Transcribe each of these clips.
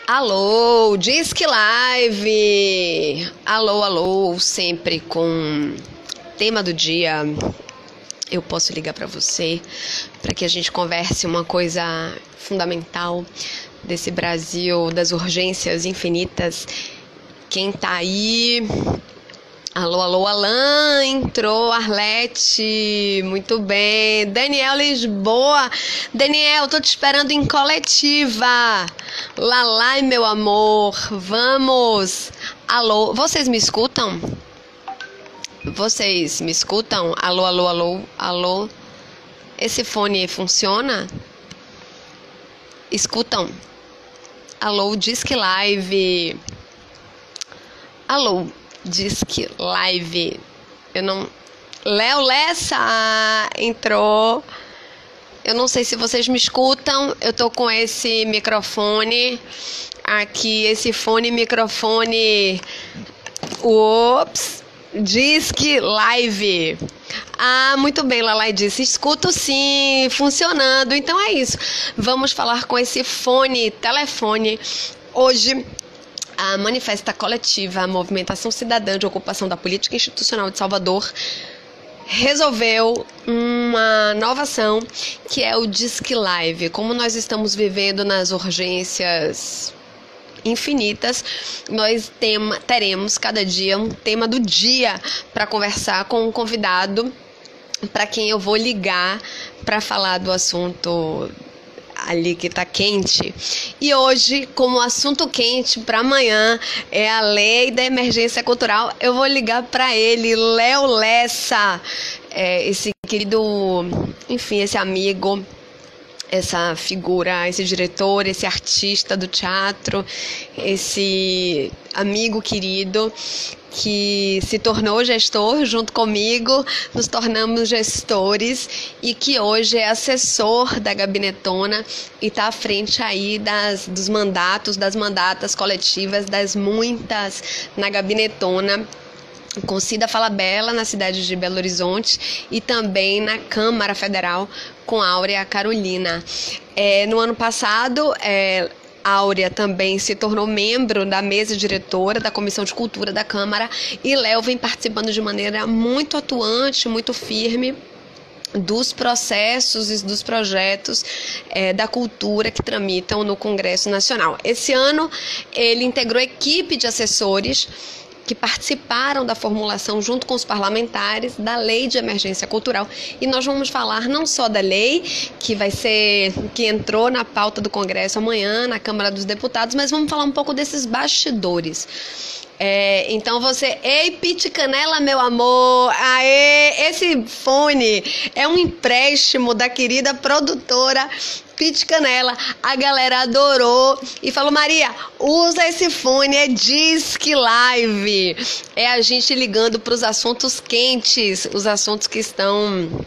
Alô, Disque Live! Alô, alô, sempre com tema do dia. Eu posso ligar para você para que a gente converse uma coisa fundamental desse Brasil das urgências infinitas. Quem tá aí? Alô, alô, Alain, entrou, Arlete, muito bem. Daniel Lisboa, Daniel, tô te esperando em coletiva. Lalai, meu amor, vamos. Alô, vocês me escutam? Vocês me escutam? Alô, alô, alô, alô. Esse fone funciona? Escutam? Alô, Disque Live. Alô, Disque Live. Eu não... Léo Lessa entrou. Eu não sei se vocês me escutam. Eu tô com esse microfone aqui, esse fone microfone. Ops, Disque Live. Ah, muito bem, Lalai disse. Escuto sim, funcionando. Então é isso. Vamos falar com esse telefone. Hoje, a Manifesta Coletiva, a Movimentação Cidadã de Ocupação da Política Institucional de Salvador, resolveu uma nova ação, que é o Disque Live. Como nós estamos vivendo nas urgências infinitas, nós teremos cada dia um tema do dia para conversar com um convidado para quem eu vou ligar para falar do assunto ali que tá quente. E hoje, como assunto quente para amanhã é a lei da emergência cultural, eu vou ligar para ele, Léo Lessa, esse querido, enfim, esse amigo, essa figura, esse diretor, esse artista do teatro, esse amigo querido que se tornou gestor junto comigo, nos tornamos gestores e que hoje é assessor da Gabinetona e está à frente aí dos mandatos, das mandatas coletivas, das muitas na Gabinetona, com Cida Falabella na cidade de Belo Horizonte e também na Câmara Federal com Áurea Carolina. No ano passado, Áurea também se tornou membro da mesa diretora da Comissão de Cultura da Câmara e Léo vem participando de maneira muito atuante, muito firme dos processos e dos projetos da cultura que tramitam no Congresso Nacional. Esse ano, ele integrou equipe de assessores que participaram da formulação junto com os parlamentares da Lei de Emergência Cultural. E nós vamos falar não só da lei, que entrou na pauta do Congresso amanhã, na Câmara dos Deputados, mas vamos falar um pouco desses bastidores. Então ei, Pete Canela, meu amor, aê, esse fone é um empréstimo da querida produtora Pete Canela, a galera adorou e falou: Maria, usa esse fone, é Disque Live, é a gente ligando para os assuntos quentes, os assuntos que estão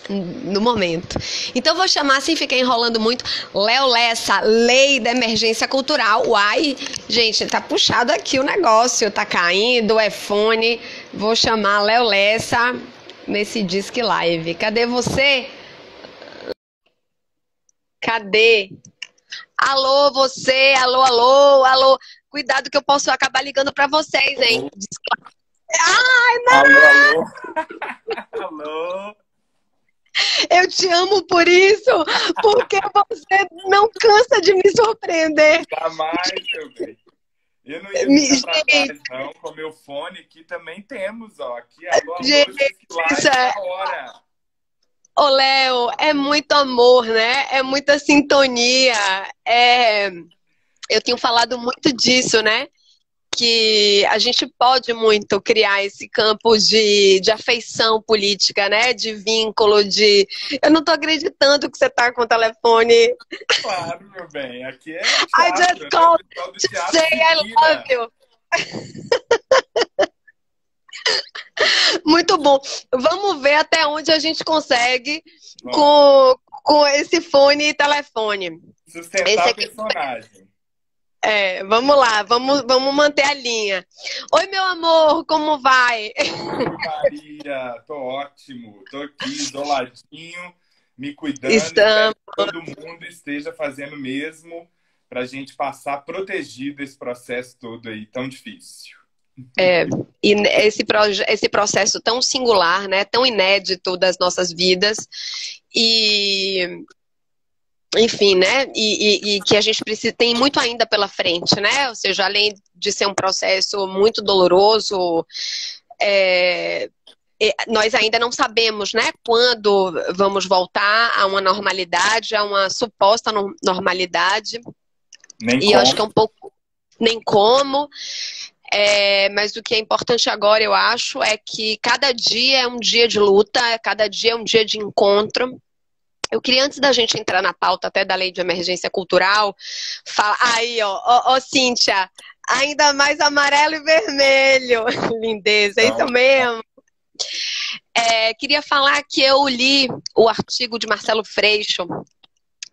no momento. Então vou chamar, sem ficar enrolando muito, Léo Lessa, Lei da Emergência Cultural. Uai, gente, tá puxado aqui o negócio, tá caindo, é fone. Vou chamar Léo Lessa nesse Disque Live. Cadê você? Cadê? Alô, você, alô, alô, alô. Cuidado que eu posso acabar ligando para vocês, hein? Ai, alô, alô. Alô. Eu te amo por isso, porque você não cansa de me surpreender. Jamais, meu bem. Eu não ia ficar pra trás, não. Com o meu fone aqui também temos, ó. Aqui, alô, alô, isso é... hora. Ô, Léo, é muito amor, né? É muita sintonia. Eu tenho falado muito disso, né? Que a gente pode muito criar esse campo de afeição política, né? De vínculo, de... Eu não tô acreditando que você tá com o telefone. Claro, meu bem. Aqui é teatro, I just called to say I love you. Muito bom. Vamos ver até onde a gente consegue com esse fone e telefone. Sustentar o personagem. Vamos lá, vamos manter a linha. Oi, meu amor, como vai? Oi, Maria, tô ótimo. Tô aqui isoladinho, me cuidando. Estamos. Que todo mundo esteja fazendo o mesmo para a gente passar protegido esse processo todo aí tão difícil. E esse processo tão singular, né, tão inédito das nossas vidas, e enfim, né, e que a gente precisa, tem muito ainda pela frente, né, ou seja, além de ser um processo muito doloroso, nós ainda não sabemos, né, quando vamos voltar a uma normalidade, a uma suposta normalidade. Nem e como. Eu acho que é um pouco nem como. Mas o que é importante agora, eu acho, é que cada dia é um dia de luta, cada dia é um dia de encontro. Eu queria, antes da gente entrar na pauta até da Lei de Emergência Cultural, falar. Aí, ó, Cíntia, ainda mais amarelo e vermelho. Lindeza, é isso mesmo. Queria falar que eu li o artigo de Marcelo Freixo.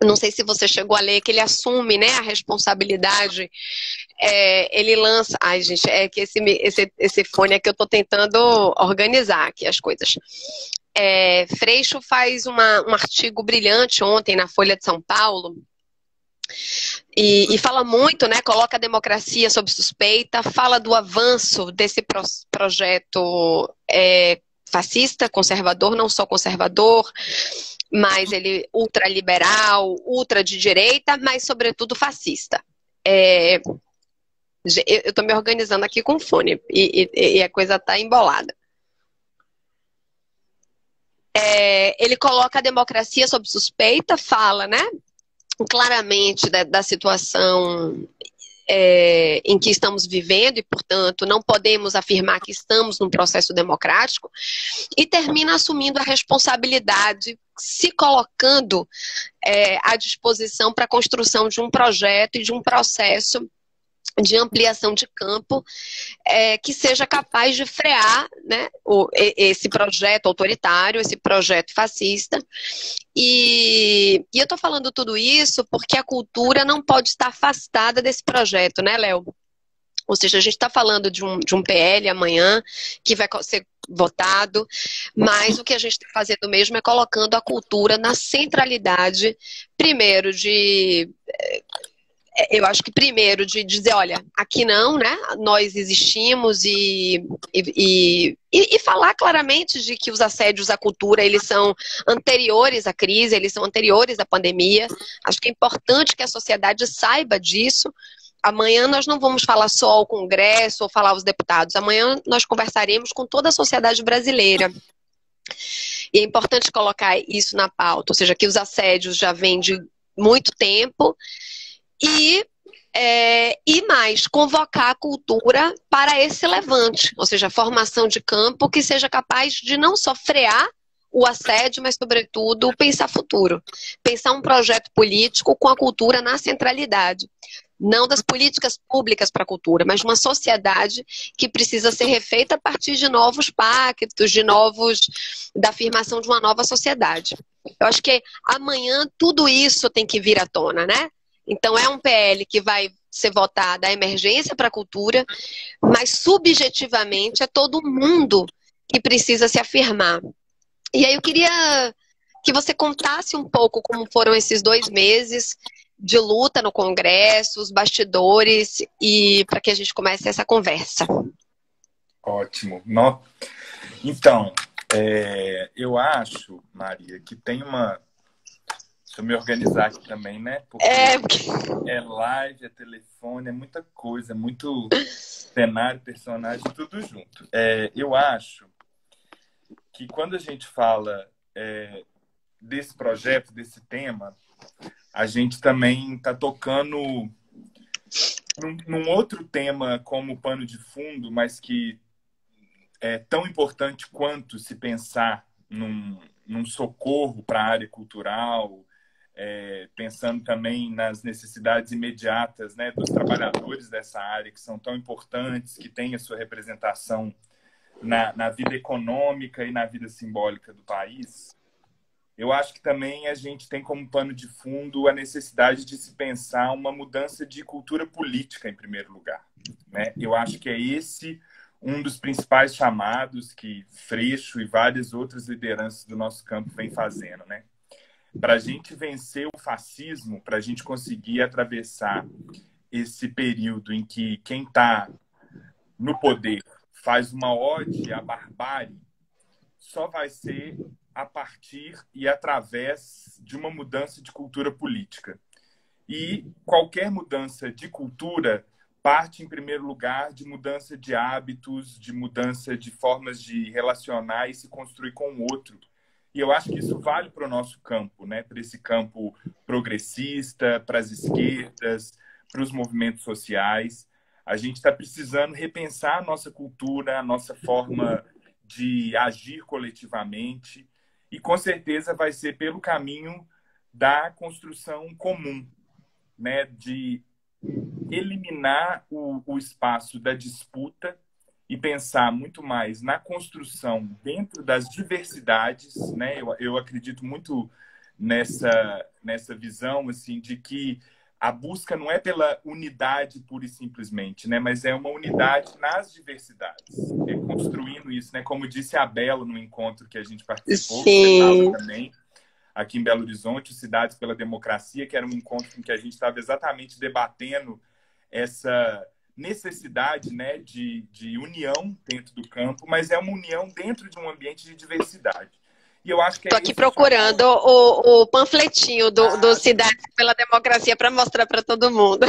Não sei se você chegou a ler, que ele assume, né, a responsabilidade. Ele lança. Ai, gente, é que esse fone aqui eu tô tentando organizar aqui as coisas. Freixo faz um artigo brilhante ontem na Folha de São Paulo. E fala muito, né? Coloca a democracia sob suspeita, fala do avanço desse projeto fascista, conservador, não só conservador, mas ele ultraliberal, ultra de direita, mas sobretudo fascista. Eu estou me organizando aqui com fone e a coisa está embolada. Ele coloca a democracia sob suspeita, fala, né, claramente da situação em que estamos vivendo e, portanto, não podemos afirmar que estamos num processo democrático, e termina assumindo a responsabilidade, se colocando à disposição para a construção de um projeto e de um processo de ampliação de campo que seja capaz de frear, né, esse projeto autoritário, esse projeto fascista. E eu estou falando tudo isso porque a cultura não pode estar afastada desse projeto, né, Léo? Ou seja, a gente está falando de um PL amanhã que vai ser votado, mas o que a gente está fazendo mesmo é colocando a cultura na centralidade, primeiro eu acho que primeiro de dizer, olha, aqui não, né? Nós existimos e falar claramente de que os assédios à cultura, eles são anteriores à crise, eles são anteriores à pandemia. Acho que é importante que a sociedade saiba disso. Amanhã nós não vamos falar só ao Congresso ou falar aos deputados. Amanhã nós conversaremos com toda a sociedade brasileira. E é importante colocar isso na pauta, ou seja, que os assédios já vêm de muito tempo. E mais, convocar a cultura para esse levante, ou seja, a formação de campo que seja capaz de não só frear o assédio, mas, sobretudo, pensar futuro. Pensar um projeto político com a cultura na centralidade. Não das políticas públicas para a cultura, mas de uma sociedade que precisa ser refeita a partir de novos pactos, da afirmação de uma nova sociedade. Eu acho que amanhã tudo isso tem que vir à tona, né? Então, é um PL que vai ser votado a emergência para a cultura, mas subjetivamente é todo mundo que precisa se afirmar. E aí eu queria que você contasse um pouco como foram esses 2 meses de luta no Congresso, os bastidores, e para que a gente comece essa conversa. Ótimo. Então, eu acho, Maria, que tem uma... Deixa eu me organizar aqui também, né? Porque é live, é telefone, é muita coisa, é muito cenário, personagem, tudo junto. Eu acho que quando a gente fala desse projeto, desse tema, a gente também está tocando num outro tema como pano de fundo, mas que é tão importante quanto se pensar num socorro para a área cultural, pensando também nas necessidades imediatas, né, dos trabalhadores dessa área, que são tão importantes, que têm a sua representação na vida econômica e na vida simbólica do país. Eu acho que também a gente tem como pano de fundo a necessidade de se pensar uma mudança de cultura política, em primeiro lugar, né? Eu acho que é esse um dos principais chamados que Freixo e várias outras lideranças do nosso campo vêm fazendo, né? para a gente vencer o fascismo, para a gente conseguir atravessar esse período em que quem está no poder faz uma ode à barbárie, só vai ser a partir e através de uma mudança de cultura política. E qualquer mudança de cultura parte, em primeiro lugar, de mudança de hábitos, de mudança de formas de relacionar e se construir com o outro. E eu acho que isso vale para o nosso campo, né? Para esse campo progressista, para as esquerdas, para os movimentos sociais. A gente está precisando repensar a nossa cultura, a nossa forma de agir coletivamente. E, com certeza, vai ser pelo caminho da construção comum, né? De eliminar o espaço da disputa e pensar muito mais na construção dentro das diversidades, né? Eu acredito muito nessa visão assim de que a busca não é pela unidade pura e simplesmente, né? Mas é uma unidade nas diversidades, é construindo isso, né? Como disse a Bela no encontro que a gente participou, que você estava também aqui em Belo Horizonte, Cidades pela Democracia, que era um encontro em que a gente estava exatamente debatendo essa necessidade, né, de união dentro do campo, mas é uma união dentro de um ambiente de diversidade. E eu acho que Estou aqui procurando o panfletinho do Cidades pela Democracia para mostrar para todo mundo.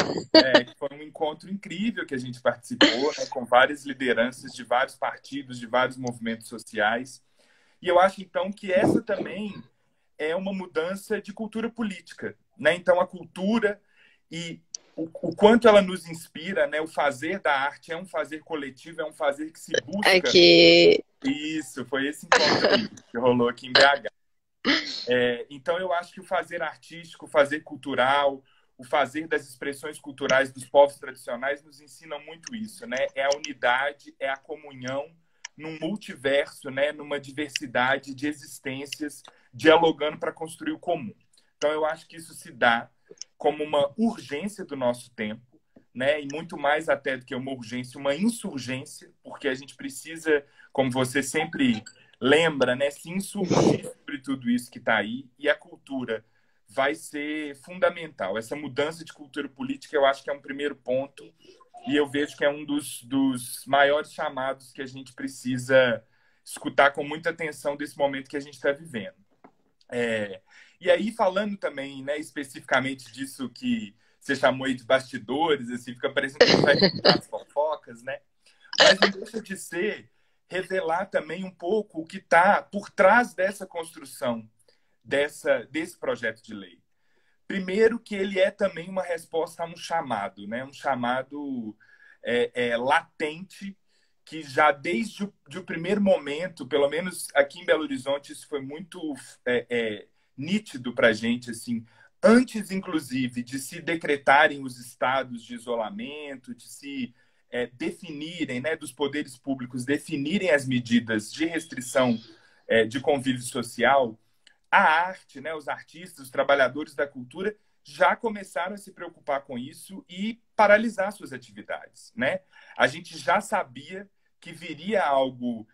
Foi um encontro incrível que a gente participou, né, com várias lideranças de vários partidos, de vários movimentos sociais. E eu acho, então, que essa também é uma mudança de cultura política, né? Então, a cultura e o quanto ela nos inspira, né? O fazer da arte é um fazer coletivo, é um fazer que se busca. Aqui. Isso, foi esse encontro que rolou aqui em BH. Então, eu acho que o fazer artístico, o fazer cultural, o fazer das expressões culturais dos povos tradicionais nos ensina muito isso, né? É a unidade, é a comunhão num multiverso, né? Numa diversidade de existências, dialogando para construir o comum. Então, eu acho que isso se dá como uma urgência do nosso tempo, né? E muito mais até do que uma urgência, uma insurgência, porque a gente precisa, como você sempre lembra, né? Se insurgir sobre tudo isso que está aí, e a cultura vai ser fundamental. Essa mudança de cultura política, eu acho que é um primeiro ponto, e eu vejo que é um dos maiores chamados que a gente precisa escutar com muita atenção desse momento que a gente está vivendo. E aí, falando também, né, especificamente disso que você chamou aí de bastidores, assim, fica parecendo que a gente vai contar as fofocas, né? Mas não deixa de ser revelar também um pouco o que está por trás dessa construção desse projeto de lei. Primeiro, que ele é também uma resposta a um chamado, né? Um chamado latente, que já desde o primeiro momento, pelo menos aqui em Belo Horizonte, isso foi muito nítido para a gente, assim, antes, inclusive, de se decretarem os estados de isolamento, de se definirem, né, dos poderes públicos, definirem as medidas de restrição de convívio social, a arte, né, os artistas, os trabalhadores da cultura já começaram a se preocupar com isso e paralisar suas atividades, né? A gente já sabia que viria algo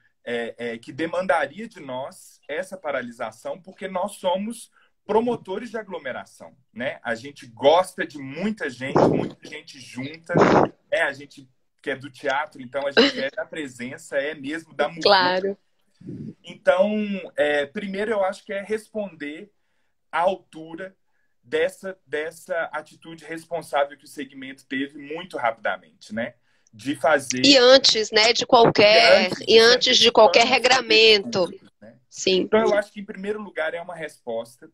que demandaria de nós essa paralisação, porque nós somos promotores de aglomeração, né? A gente gosta de muita gente junta, né? A gente que é do teatro, então a gente é da presença, é mesmo da música. Claro. Então, primeiro eu acho que é responder à altura dessa atitude responsável que o segmento teve muito rapidamente, né? De fazer... E antes, né, de qualquer regramento. Públicos, né? Sim. Então, eu acho que, em primeiro lugar, é uma resposta.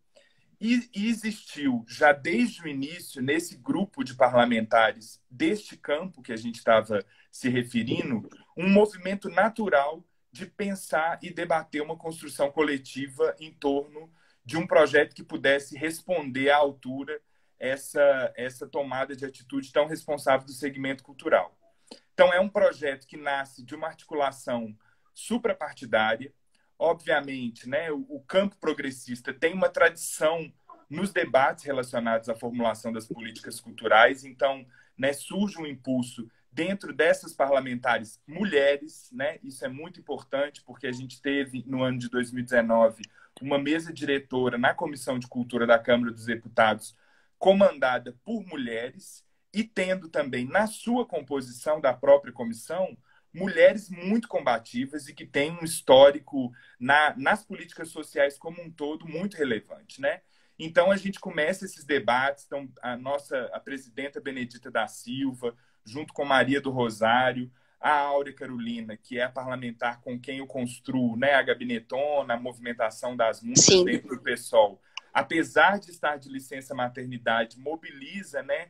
E existiu, já desde o início, nesse grupo de parlamentares deste campo que a gente estava se referindo, um movimento natural de pensar e debater uma construção coletiva em torno de um projeto que pudesse responder à altura essa tomada de atitude tão responsável do segmento cultural. Então, é um projeto que nasce de uma articulação suprapartidária. Obviamente, né, o campo progressista tem uma tradição nos debates relacionados à formulação das políticas culturais, então, né, surge um impulso dentro dessas parlamentares mulheres, né? Isso é muito importante, porque a gente teve, no ano de 2019, uma mesa diretora na Comissão de Cultura da Câmara dos Deputados, comandada por mulheres, e tendo também na sua composição da própria comissão mulheres muito combativas e que têm um histórico nas políticas sociais como um todo muito relevante, né? Então, a gente começa esses debates, então, a presidenta Benedita da Silva, junto com Maria do Rosário, a Áurea Carolina, que é a parlamentar com quem eu construo, né, a gabinetona, a movimentação das muitas dentro do PSOL, apesar de estar de licença maternidade, mobiliza, né,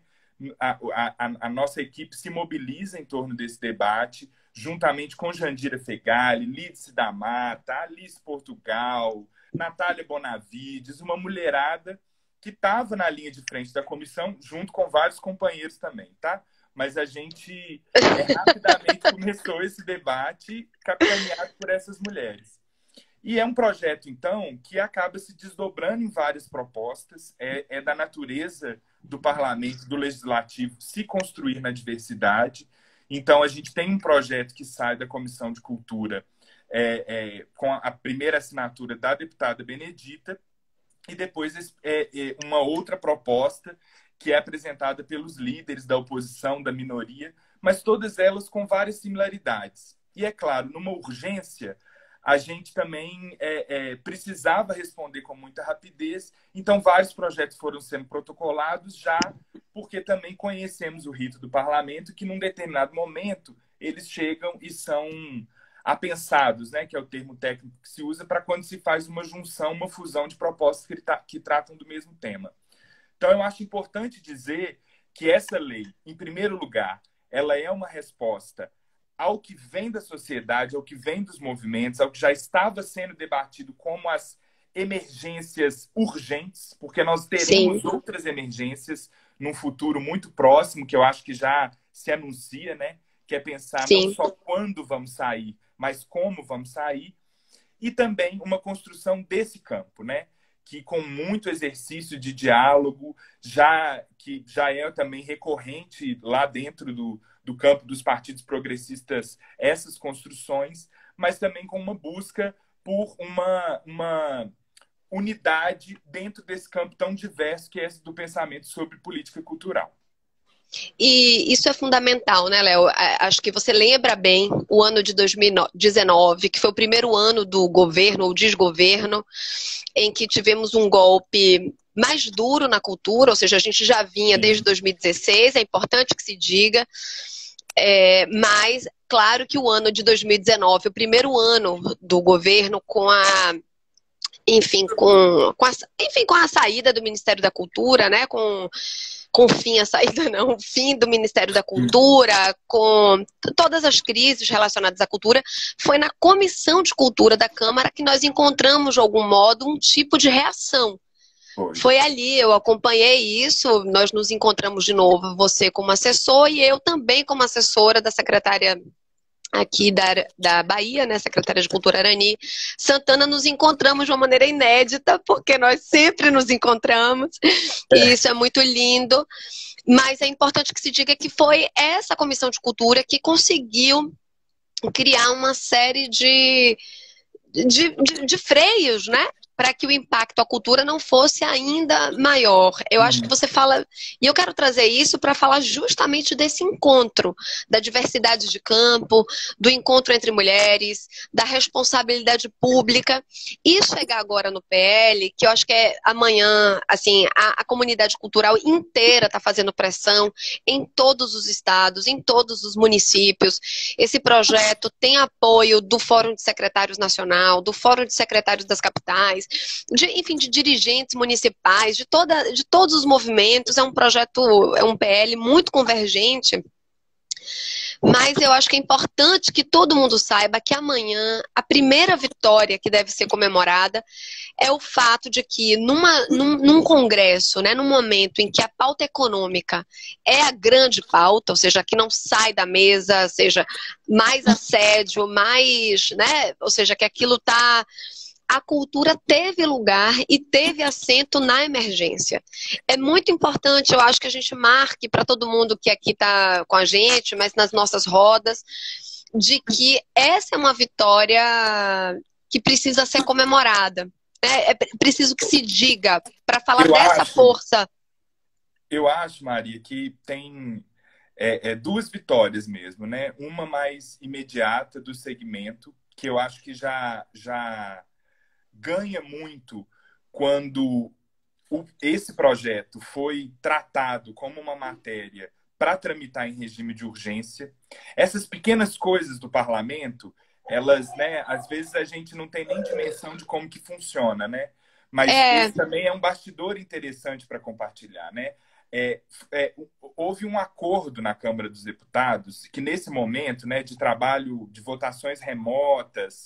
a nossa equipe se mobiliza em torno desse debate, juntamente com Jandira Fegali, Lídice da Mata, Alice Portugal, Natália Bonavides, uma mulherada que estava na linha de frente da comissão, junto com vários companheiros também, tá? Mas a gente rapidamente começou esse debate capitaneado por essas mulheres. E é um projeto, então, que acaba se desdobrando em várias propostas, é da natureza do parlamento, do legislativo, se construir na diversidade. Então, a gente tem um projeto que sai da Comissão de Cultura com a primeira assinatura da deputada Benedita, e depois uma outra proposta que é apresentada pelos líderes da oposição, da minoria, mas todas elas com várias similaridades. E, é claro, numa urgência, a gente também precisava responder com muita rapidez, então vários projetos foram sendo protocolados já, porque também conhecemos o rito do parlamento, que num determinado momento eles chegam e são apensados, né, que é o termo técnico que se usa para quando se faz uma junção, uma fusão de propostas que tratam do mesmo tema. Então, eu acho importante dizer que essa lei, em primeiro lugar, ela é uma resposta ao que vem da sociedade, ao que vem dos movimentos, ao que já estava sendo debatido como as emergências urgentes, porque nós teremos outras emergências num futuro muito próximo, que eu acho que já se anuncia, né? Que é pensar não só quando vamos sair, mas como vamos sair, e também uma construção desse campo, né? Que com muito exercício de diálogo, que já é também recorrente lá dentro do campo dos partidos progressistas, essas construções, mas também com uma busca por uma unidade dentro desse campo tão diverso que é esse do pensamento sobre política cultural. E isso é fundamental, né, Léo? Acho que você lembra bem o ano de 2019, que foi o primeiro ano do governo ou desgoverno, em que tivemos um golpe mais duro na cultura, ou seja, a gente já vinha desde 2016, é importante que se diga, mas claro que o ano de 2019, o primeiro ano do governo com a saída do Ministério da Cultura, né, o fim do Ministério da Cultura, com todas as crises relacionadas à cultura, foi na Comissão de Cultura da Câmara que nós encontramos, de algum modo, um tipo de reação. Foi ali, eu acompanhei isso, nós nos encontramos de novo, você como assessor e eu também como assessora da secretária aqui da Bahia, né, secretária de Cultura Arani Santana, nos encontramos de uma maneira inédita, porque nós sempre nos encontramos, e isso é muito lindo, mas é importante que se diga que foi essa Comissão de Cultura que conseguiu criar uma série de freios, né? Para que o impacto à cultura não fosse ainda maior. Eu acho que você fala... E eu quero trazer isso para falar justamente desse encontro, da diversidade de campo, do encontro entre mulheres, da responsabilidade pública. E chegar agora no PL, que eu acho que amanhã, assim, a comunidade cultural inteira está fazendo pressão em todos os estados, em todos os municípios. Esse projeto tem apoio do Fórum de Secretários Nacional, do Fórum de Secretários das Capitais, de dirigentes municipais, de todos os movimentos. É um projeto, é um PL muito convergente, mas eu acho que é importante que todo mundo saiba que amanhã a primeira vitória que deve ser comemorada é o fato de que num congresso, né, num momento em que a pauta econômica é a grande pauta, ou seja, que não sai da mesa, seja mais assédio, mais, né, ou seja, que aquilo está... A cultura teve lugar e teve assento na emergência. É muito importante, eu acho que a gente marque para todo mundo que aqui está com a gente, mas nas nossas rodas, de que essa é uma vitória que precisa ser comemorada. É preciso que se diga para falar Eu dessa acho, força. eu acho, Maria, que tem duas vitórias mesmo, né? Uma mais imediata do segmento, que eu acho que já ganha muito quando esse projeto foi tratado como uma matéria para tramitar em regime de urgência. Essas pequenas coisas do parlamento, elas, né, às vezes a gente não tem nem dimensão de como que funciona, né? Mas É, esse também é um bastidor interessante para compartilhar, né? É, houve um acordo na Câmara dos Deputados que nesse momento, né, de trabalho de votações remotas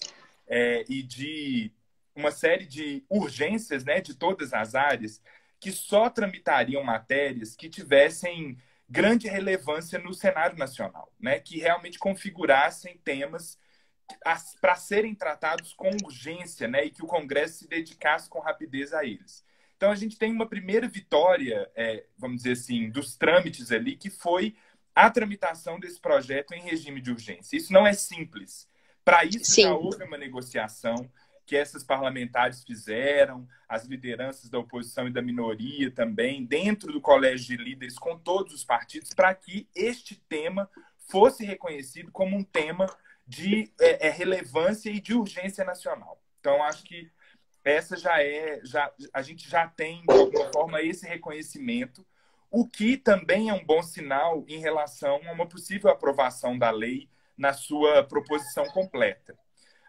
e de uma série de urgências, né, de todas as áreas, que só tramitariam matérias que tivessem grande relevância no cenário nacional, né, que realmente configurassem temas para serem tratados com urgência, né, e que o Congresso se dedicasse com rapidez a eles. Então, a gente tem uma primeira vitória, vamos dizer assim, dos trâmites ali, que foi a tramitação desse projeto em regime de urgência. Isso não é simples. Para isso, já sim. houve uma negociação que essas parlamentares fizeram, as lideranças da oposição e da minoria também, dentro do colégio de líderes com todos os partidos, para que este tema fosse reconhecido como um tema de relevância e de urgência nacional. Então, acho que essa a gente já tem, de alguma forma, esse reconhecimento, o que também é um bom sinal em relação a uma possível aprovação da lei na sua proposição completa.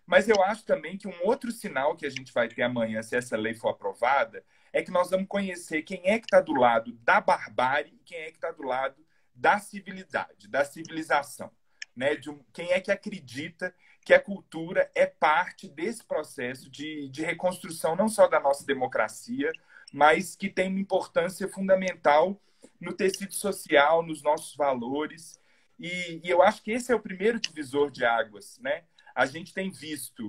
Mas eu acho também que um outro sinal que a gente vai ter amanhã, se essa lei for aprovada, é que nós vamos conhecer quem é que está do lado da barbárie e quem é que está do lado da civilidade, da civilização. Né? Quem é que acredita que a cultura é parte desse processo de reconstrução não só da nossa democracia, mas que tem uma importância fundamental no tecido social, nos nossos valores. E eu acho que esse é o primeiro divisor de águas, né? A gente tem visto,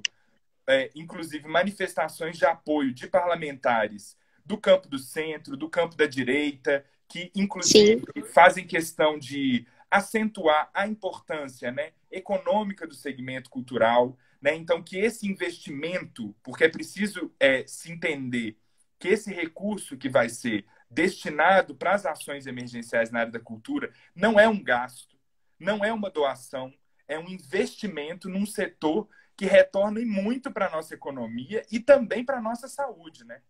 inclusive, manifestações de apoio de parlamentares do campo do centro, do campo da direita, que, inclusive, Sim. fazem questão de acentuar a importância, né, econômica do segmento cultural. Né? Então, que esse investimento, porque é preciso se entender que esse recurso que vai ser destinado para as ações emergenciais na área da cultura não é um gasto, não é uma doação, é um investimento num setor que retorna muito para a nossa economia e também para a nossa saúde. Né?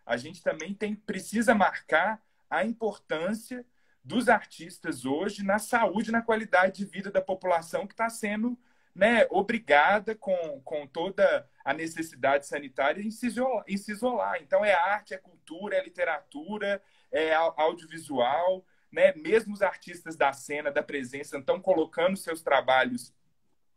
A gente também precisa marcar a importância dos artistas hoje na saúde e na qualidade de vida da população que está sendo, né, obrigada com toda a necessidade sanitária em se isolar. Então, é arte, é cultura, é literatura, é audiovisual. Né? Mesmo os artistas da cena, da presença, estão colocando seus trabalhos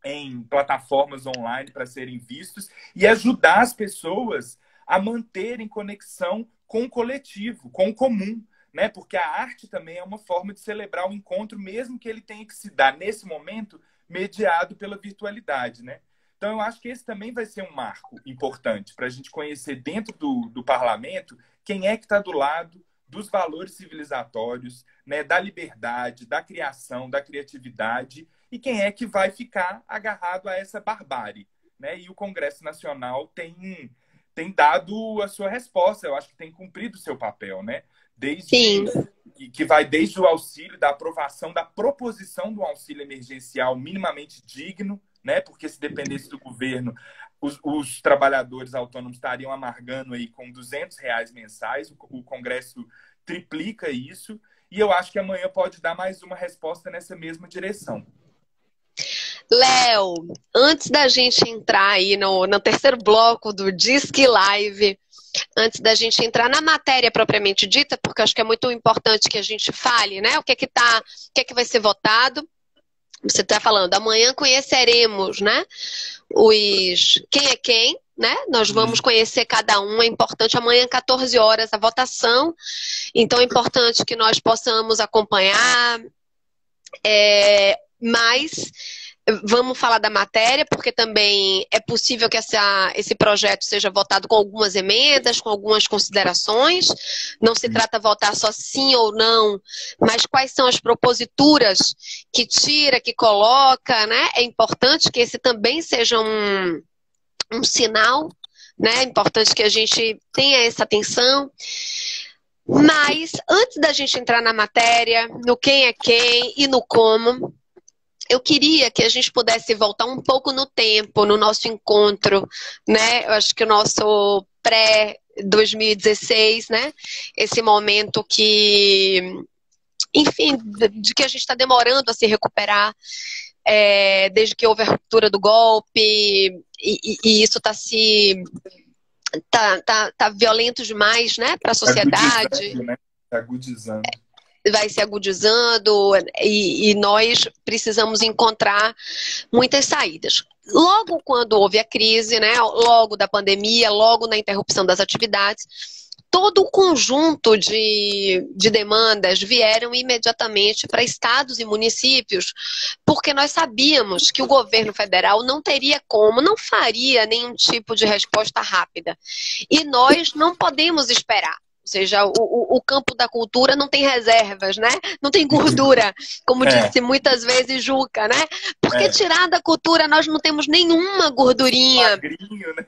em plataformas online para serem vistos e ajudar as pessoas a manterem conexão com o coletivo, com o comum. Né? Porque a arte também é uma forma de celebrar o encontro, mesmo que ele tenha que se dar nesse momento mediado pela virtualidade. Né? Então, eu acho que esse também vai ser um marco importante para a gente conhecer dentro do parlamento quem é que está do lado dos valores civilizatórios, né, da liberdade, da criação, da criatividade, e quem é que vai ficar agarrado a essa barbárie. Né? E o Congresso Nacional tem dado a sua resposta, eu acho que tem cumprido o seu papel, né? Sim. Que vai desde o auxílio, da aprovação, da proposição do auxílio emergencial minimamente digno, né? Porque se dependesse do governo, os trabalhadores autônomos estariam amargando aí com R$ 200 mensais, o Congresso triplica isso, e eu acho que amanhã pode dar mais uma resposta nessa mesma direção. Léo, antes da gente entrar aí no terceiro bloco do Disque Live, antes da gente entrar na matéria propriamente dita, porque eu acho que é muito importante que a gente fale, né? O que é que vai ser votado. Você está falando, amanhã conheceremos, né? Quem é quem, né? Nós vamos conhecer cada um, é importante. Amanhã, 14 horas, a votação. Então, é importante que nós possamos acompanhar. Mas vamos falar da matéria, porque também é possível que esse projeto seja votado com algumas emendas, com algumas considerações. Não se trata de votar só sim ou não, mas quais são as proposituras que tira, que coloca, né? É importante que esse também seja um sinal, né? É importante que a gente tenha essa atenção. Mas, antes da gente entrar na matéria, no quem é quem e no como, eu queria que a gente pudesse voltar um pouco no tempo, no nosso encontro, né? Eu acho que o nosso pré-2016, né? Esse momento que, enfim, de que a gente está demorando a se recuperar, desde que houve a ruptura do golpe, e isso está tá violento demais, né, para a sociedade. Agudizando, né? Agudizando. Vai se agudizando e nós precisamos encontrar muitas saídas. Logo quando houve a crise, né, logo da pandemia, logo na interrupção das atividades, todo o conjunto de demandas vieram imediatamente para estados e municípios, porque nós sabíamos que o governo federal não teria como, não faria nenhum tipo de resposta rápida. E nós não podemos esperar. Ou seja, o campo da cultura não tem reservas, né? Não tem gordura, como disse muitas vezes Juca, né? Porque tirar da cultura nós não temos nenhuma gordurinha. Magrinho, né?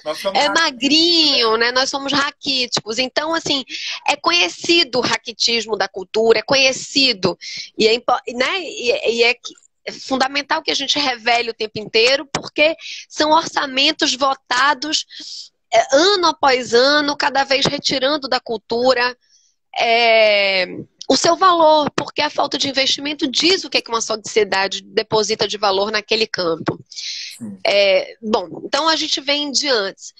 Nós somos magrinho, né? Nós somos raquíticos. Então, assim, é conhecido o raquitismo da cultura, é conhecido. E é fundamental que a gente revele o tempo inteiro, porque são orçamentos votados ano após ano, cada vez retirando da cultura o seu valor, porque a falta de investimento diz o que é que uma sociedade deposita de valor naquele campo. Bom, então a gente vem diante.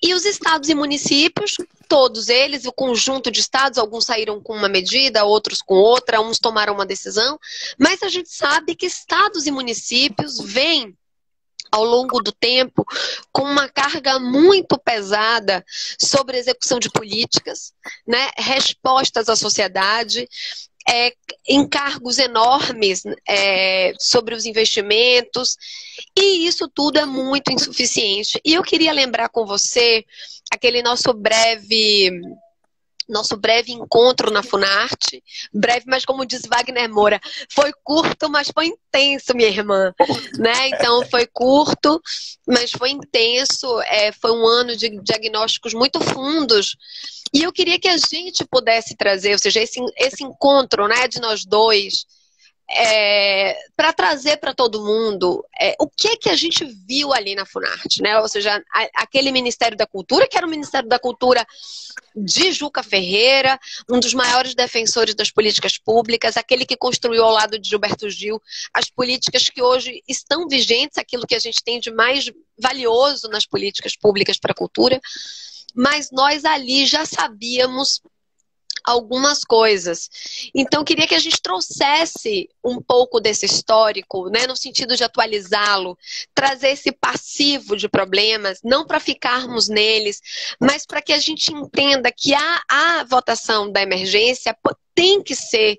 E os estados e municípios, todos eles, o conjunto de estados, alguns saíram com uma medida, outros com outra, uns tomaram uma decisão, mas a gente sabe que estados e municípios vêm ao longo do tempo, com uma carga muito pesada sobre a execução de políticas, né? Respostas à sociedade, encargos enormes sobre os investimentos, e isso tudo é muito insuficiente. E eu queria lembrar com você aquele nosso breve encontro na Funarte, breve, mas como diz Wagner Moura, foi curto, mas foi intenso, minha irmã, né? Então foi curto, mas foi intenso, foi um ano de diagnósticos muito fundos, e eu queria que a gente pudesse trazer, ou seja, esse encontro, né, de nós dois, para trazer para todo mundo o que a gente viu ali na Funarte, né? Ou seja, aquele Ministério da Cultura, que era o Ministério da Cultura de Juca Ferreira, um dos maiores defensores das políticas públicas, aquele que construiu ao lado de Gilberto Gil as políticas que hoje estão vigentes, aquilo que a gente tem de mais valioso nas políticas públicas para a cultura, mas nós ali já sabíamos algumas coisas. Então, queria que a gente trouxesse um pouco desse histórico, né, no sentido de atualizá-lo, trazer esse passivo de problemas, não para ficarmos neles, mas para que a gente entenda que a votação da emergência tem que ser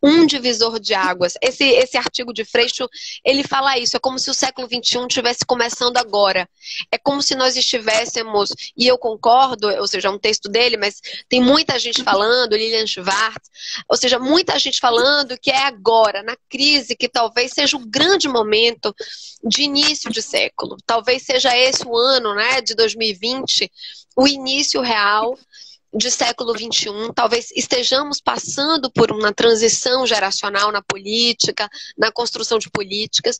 um divisor de águas. Esse artigo de Freixo, ele fala isso, é como se o século XXI estivesse começando agora. É como se nós estivéssemos, e eu concordo, ou seja, é um texto dele, mas tem muita gente falando, Lilian Schwartz, ou seja, muita gente falando que é agora, na crise, que talvez seja o grande momento de início de século. Talvez seja esse o ano, né, de 2020, o início real de século XXI, talvez estejamos passando por uma transição geracional na política, na construção de políticas.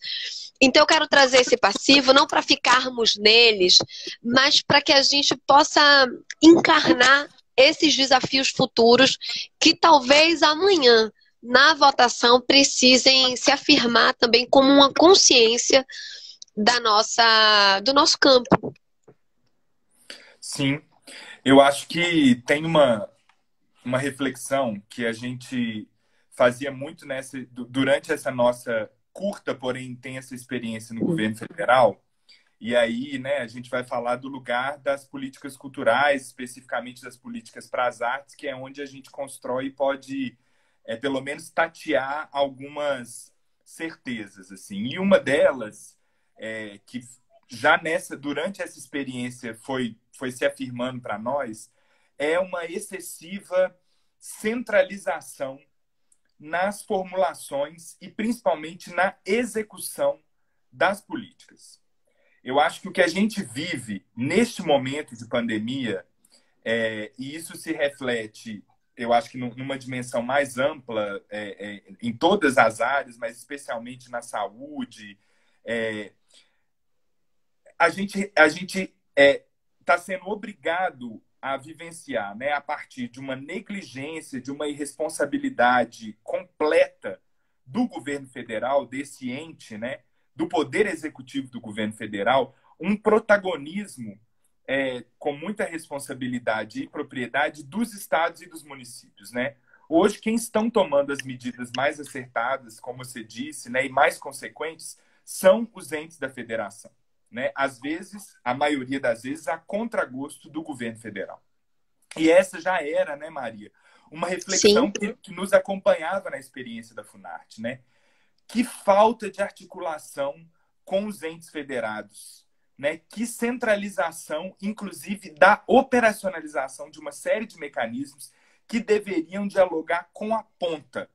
Então eu quero trazer esse passivo, não para ficarmos neles, mas para que a gente possa encarnar esses desafios futuros que talvez amanhã, na votação, precisem se afirmar também como uma consciência do nosso campo. Sim. Eu acho que tem uma reflexão que a gente fazia muito durante essa nossa curta, porém intensa experiência no governo federal. E aí, né, a gente vai falar do lugar das políticas culturais, especificamente das políticas para as artes, que é onde a gente constrói e pode, pelo menos, tatear algumas certezas, assim. E uma delas, que já durante essa experiência foi se afirmando para nós, é uma excessiva centralização nas formulações e principalmente na execução das políticas. Eu acho que o que a gente vive neste momento de pandemia, e isso se reflete, eu acho que numa dimensão mais ampla, em todas as áreas, mas especialmente na saúde, a gente está sendo obrigado a vivenciar, né, a partir de uma negligência, de uma irresponsabilidade completa do governo federal, desse ente, né, do poder executivo do governo federal, um protagonismo com muita responsabilidade e propriedade dos estados e dos municípios, né? Hoje, quem estão tomando as medidas mais acertadas, como você disse, né, e mais consequentes, são os entes da federação, né? Às vezes, a maioria das vezes, a contragosto do governo federal. E essa já era, né, Maria, uma reflexão que nos acompanhava na experiência da Funarte, né? Que falta de articulação com os entes federados, né? Que centralização, inclusive, da operacionalização de uma série de mecanismos que deveriam dialogar com a ponta,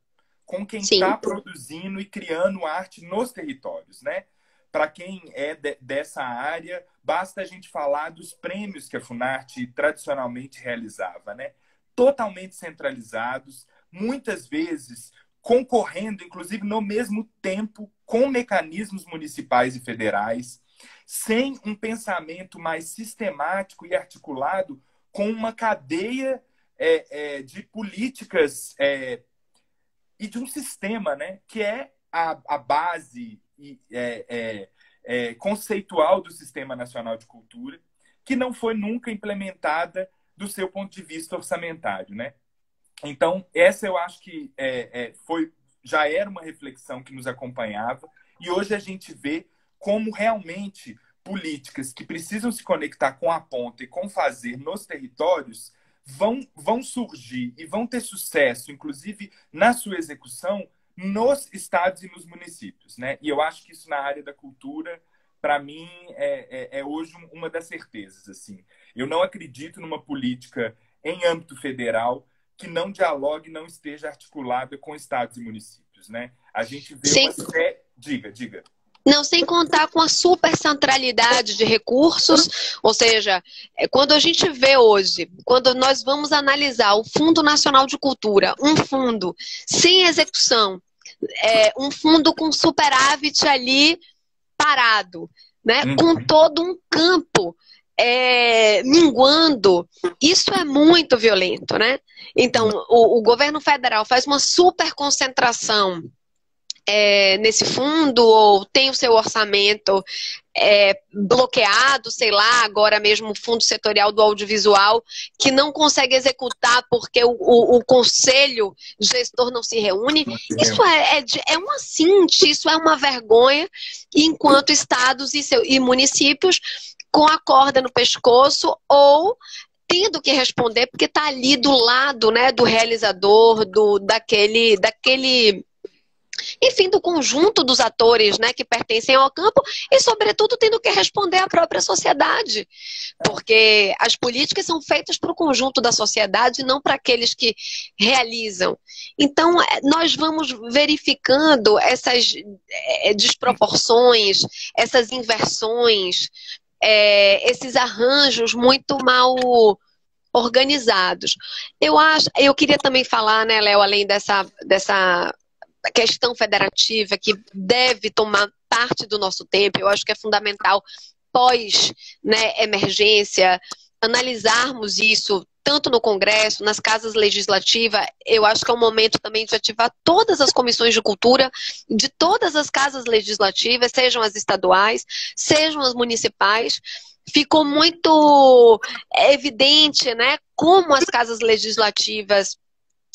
com quem está produzindo e criando arte nos territórios, né? Para quem é dessa área, basta a gente falar dos prêmios que a Funarte tradicionalmente realizava, né? Totalmente centralizados, muitas vezes concorrendo, inclusive, no mesmo tempo, com mecanismos municipais e federais, sem um pensamento mais sistemático e articulado com uma cadeia de políticas e de um sistema, né, que é a base conceitual do Sistema Nacional de Cultura, que não foi nunca implementada do seu ponto de vista orçamentário, né? Então, essa eu acho que já era uma reflexão que nos acompanhava, e hoje a gente vê como realmente políticas que precisam se conectar com a ponta e com fazer nos territórios vão surgir e vão ter sucesso, inclusive na sua execução, nos estados e nos municípios, né? E eu acho que isso na área da cultura, para mim, é hoje uma das certezas. Assim. Eu não acredito numa política em âmbito federal que não dialogue, não esteja articulada com estados e municípios, né? A gente vê uma série... Diga. Não, sem contar com a supercentralidade de recursos, ou seja, quando a gente vê hoje, quando nós vamos analisar o Fundo Nacional de Cultura, um fundo sem execução, um fundo com superávit ali parado, né, com todo um campo minguando, isso é muito violento, né? Então, o governo federal faz uma super concentração nesse fundo, ou tem o seu orçamento bloqueado, sei lá, agora mesmo o Fundo Setorial do Audiovisual, que não consegue executar porque o conselho gestor não se reúne. Isso é um assinte, isso é uma vergonha, enquanto estados e municípios com a corda no pescoço ou tendo que responder porque está ali do lado, né, do realizador, daquele enfim, do conjunto dos atores, né, que pertencem ao campo e, sobretudo, tendo que responder à própria sociedade. Porque as políticas são feitas para o conjunto da sociedade e não para aqueles que realizam. Então, nós vamos verificando essas desproporções, essas inversões, esses arranjos muito mal organizados. Eu queria também falar, né, Léo, além dessa questão federativa que deve tomar parte do nosso tempo, eu acho que é fundamental pós, né, emergência, analisarmos isso tanto no Congresso, nas casas legislativas. Eu acho que é um momento também de ativar todas as comissões de cultura de todas as casas legislativas, sejam as estaduais, sejam as municipais. Ficou muito evidente, né, como as casas legislativas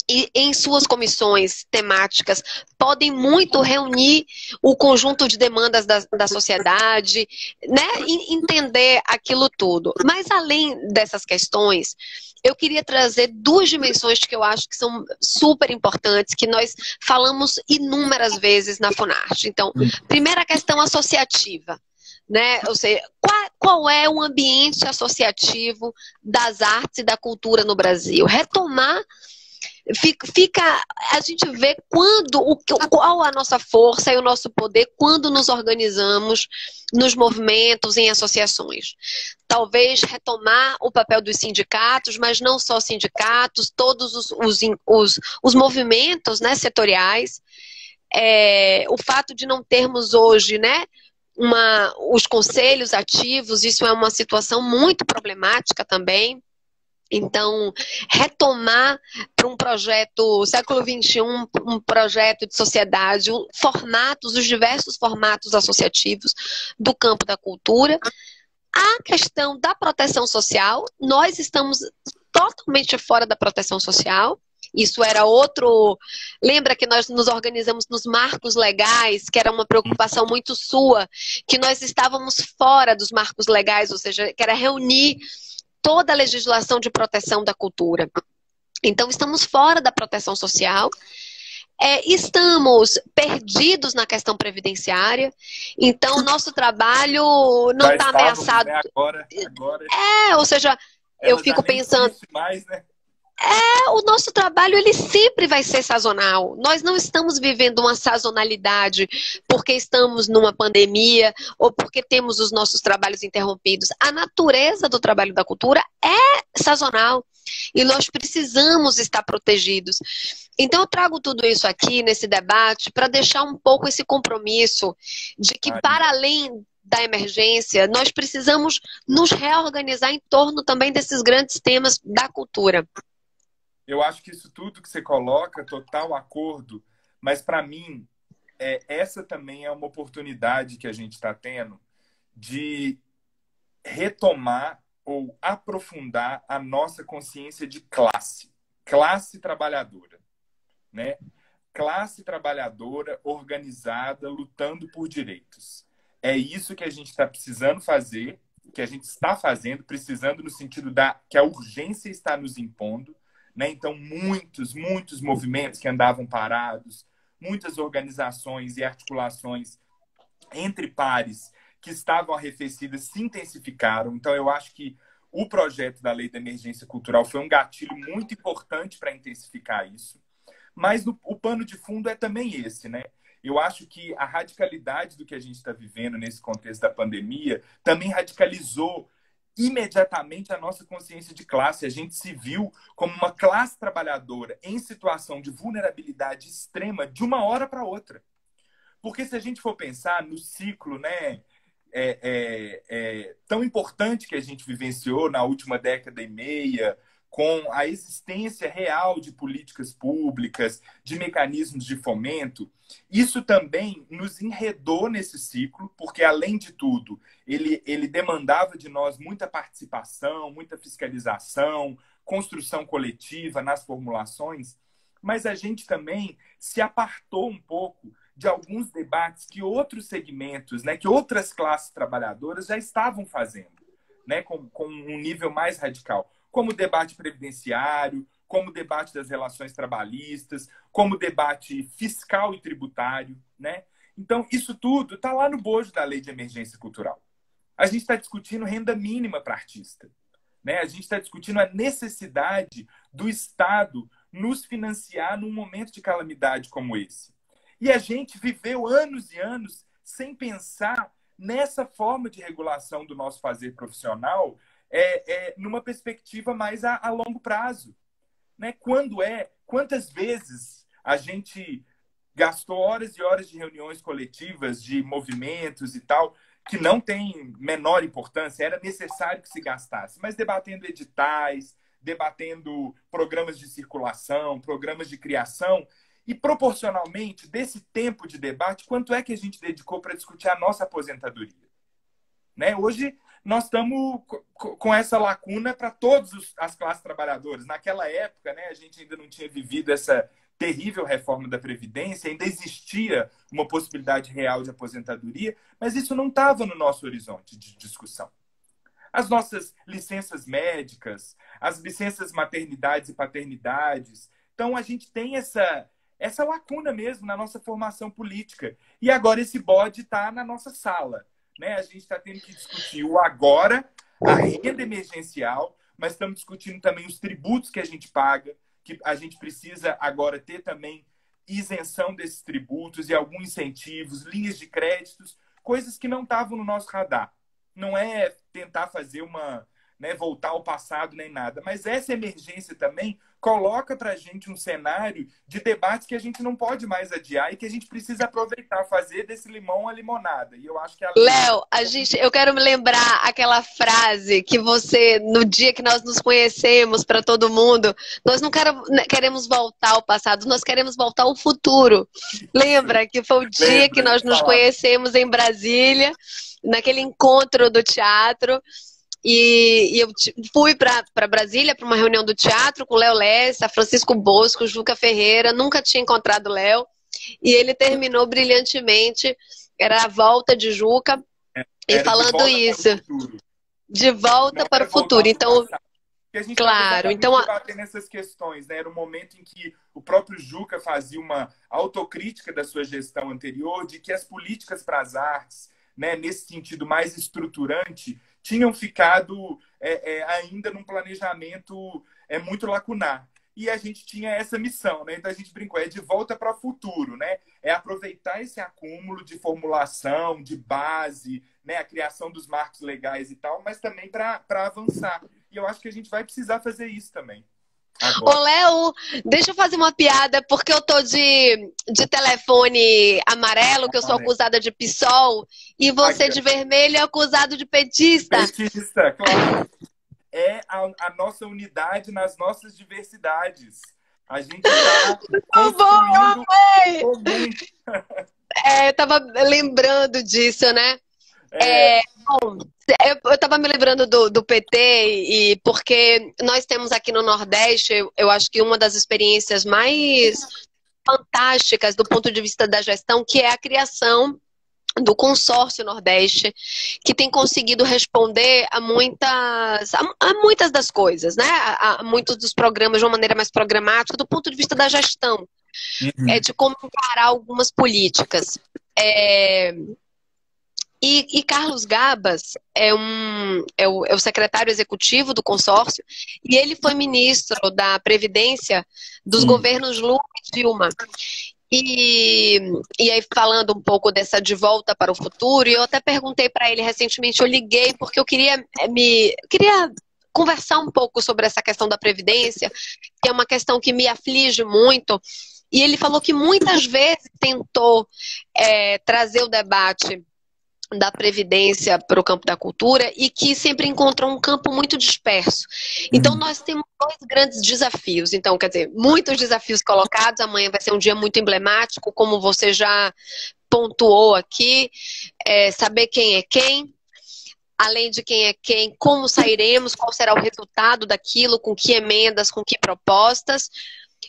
e em suas comissões temáticas podem muito reunir o conjunto de demandas da sociedade, né, e entender aquilo tudo. Mas além dessas questões, eu queria trazer duas dimensões que eu acho que são super importantes, que nós falamos inúmeras vezes na Funarte. Então, primeira questão associativa, né? Ou seja, qual é o ambiente associativo das artes e da cultura no Brasil? Retomar A gente vê qual a nossa força e o nosso poder quando nos organizamos nos movimentos, em associações. Talvez retomar o papel dos sindicatos, mas não só sindicatos, todos os movimentos, né, setoriais. O fato de não termos hoje, né, os conselhos ativos, isso é uma situação muito problemática também. Então, retomar para um projeto século XXI, um projeto de sociedade, os diversos formatos associativos do campo da cultura. A questão da proteção social, nós estamos totalmente fora da proteção social. Isso era outro... Lembra que nós nos organizamos nos marcos legais, que era uma preocupação muito sua, que nós estávamos fora dos marcos legais, ou seja, que era reunir toda a legislação de proteção da cultura. Então, estamos fora da proteção social, estamos perdidos na questão previdenciária, então o nosso trabalho não está ameaçado. Né? Agora, ou seja, eu fico pensando... Mais, né? O nosso trabalho ele sempre vai ser sazonal. Nós não estamos vivendo uma sazonalidade porque estamos numa pandemia ou porque temos os nossos trabalhos interrompidos. A natureza do trabalho da cultura é sazonal e nós precisamos estar protegidos. Então eu trago tudo isso aqui nesse debate para deixar um pouco esse compromisso de que para além da emergência, nós precisamos nos reorganizar em torno também desses grandes temas da cultura. Eu acho que isso tudo que você coloca, total acordo, mas para mim, essa também é uma oportunidade que a gente está tendo de retomar ou aprofundar a nossa consciência de classe trabalhadora, né? Classe trabalhadora organizada, lutando por direitos. É isso que a gente está precisando fazer, que a gente está fazendo, precisando no sentido que a urgência está nos impondo. Né? Então, muitos movimentos que andavam parados, muitas organizações e articulações entre pares que estavam arrefecidas se intensificaram. Então, eu acho que o projeto da Lei da Emergência Cultural foi um gatilho muito importante para intensificar isso. Mas o pano de fundo é também esse, né? Eu acho que a radicalidade do que a gente está vivendo nesse contexto da pandemia também radicalizou imediatamente a nossa consciência de classe. A gente se viu como uma classe trabalhadora em situação de vulnerabilidade extrema de uma hora para outra. Porque se a gente for pensar no ciclo, né, tão importante que a gente vivenciou na última década e meia, com a existência real de políticas públicas, de mecanismos de fomento, isso também nos enredou nesse ciclo, porque, além de tudo, ele demandava de nós muita participação, muita fiscalização, construção coletiva nas formulações, mas a gente também se apartou um pouco de alguns debates que outros segmentos, né, que outras classes trabalhadoras já estavam fazendo, né, com um nível mais radical, como o debate previdenciário, como o debate das relações trabalhistas, como o debate fiscal e tributário, né? Então, isso tudo está lá no bojo da Lei de Emergência Cultural. A gente está discutindo renda mínima para artista, né? A gente está discutindo a necessidade do Estado nos financiar num momento de calamidade como esse. E a gente viveu anos e anos sem pensar nessa forma de regulação do nosso fazer profissional numa perspectiva mais a longo prazo. Né? Quantas vezes a gente gastou horas e horas de reuniões coletivas, de movimentos e tal, que não tem menor importância, era necessário que se gastasse, mas debatendo editais, debatendo programas de circulação, programas de criação, e proporcionalmente desse tempo de debate, quanto é que a gente dedicou para discutir a nossa aposentadoria? Né? Hoje nós estamos com essa lacuna para todas as classes trabalhadoras. Naquela época, né, a gente ainda não tinha vivido essa terrível reforma da Previdência, ainda existia uma possibilidade real de aposentadoria, mas isso não estava no nosso horizonte de discussão. As nossas licenças médicas, as licenças maternidades e paternidades. Então, a gente tem essa lacuna mesmo na nossa formação política. E agora esse bode está na nossa sala. Né? A gente está tendo que discutir o agora, a renda emergencial, mas estamos discutindo também os tributos que a gente paga, que a gente precisa agora ter também isenção desses tributos e alguns incentivos, linhas de créditos, coisas que não estavam no nosso radar. Não é tentar fazer né, voltar ao passado nem nada, mas essa emergência também coloca para a gente um cenário de debates que a gente não pode mais adiar e que a gente precisa aproveitar, fazer desse limão a limonada. E eu acho que Léo, eu quero me lembrar aquela frase que você, no dia que nós nos conhecemos para todo mundo, nós não queremos voltar ao passado, nós queremos voltar ao futuro. Lembra que foi o dia que nós nos conhecemos em Brasília, naquele encontro do teatro. E eu fui para Brasília para uma reunião do teatro com o Léo Lessa, Francisco Bosco, Juca Ferreira. Nunca tinha encontrado o Léo. E ele terminou brilhantemente. Era a volta de Juca. E falando isso. De volta para o futuro. Então, que a gente claro, então debater nessas questões, né? Era um momento em que o próprio Juca fazia uma autocrítica da sua gestão anterior, de que as políticas para as artes, né, nesse sentido mais estruturante, tinham ficado ainda num planejamento muito lacunar. E a gente tinha essa missão, né? Então a gente brincou, é de volta para o futuro, né? É aproveitar esse acúmulo de formulação, de base, né? A criação dos marcos legais e tal, mas também para avançar. E eu acho que a gente vai precisar fazer isso também. Ô, Léo, deixa eu fazer uma piada, porque eu tô de telefone amarelo, que eu sou acusada de PSOL, e você de vermelho é acusado de petista. Petista, claro. É a nossa unidade nas nossas diversidades. A gente está construindo comum. Eu tava lembrando disso, né? Bom, eu estava me lembrando do PT, e porque nós temos aqui no Nordeste, eu acho que uma das experiências mais fantásticas do ponto de vista da gestão, que é a criação do Consórcio Nordeste, que tem conseguido responder a muitas das coisas, né? A muitos dos programas de uma maneira mais programática, do ponto de vista da gestão, de como encarar algumas políticas. E Carlos Gabas é o secretário executivo do consórcio, e ele foi ministro da Previdência dos governos Lula e Dilma. E aí, falando um pouco dessa de volta para o futuro, e eu até perguntei para ele recentemente, eu liguei porque eu queria conversar um pouco sobre essa questão da Previdência, que é uma questão que me aflige muito, e ele falou que muitas vezes tentou trazer o debate da Previdência para o campo da cultura e que sempre encontrou um campo muito disperso. Então, nós temos dois grandes desafios. Então, quer dizer, muitos desafios colocados. Amanhã vai ser um dia muito emblemático, como você já pontuou aqui. Saber quem é quem. Além de quem é quem, como sairemos, qual será o resultado daquilo, com que emendas, com que propostas.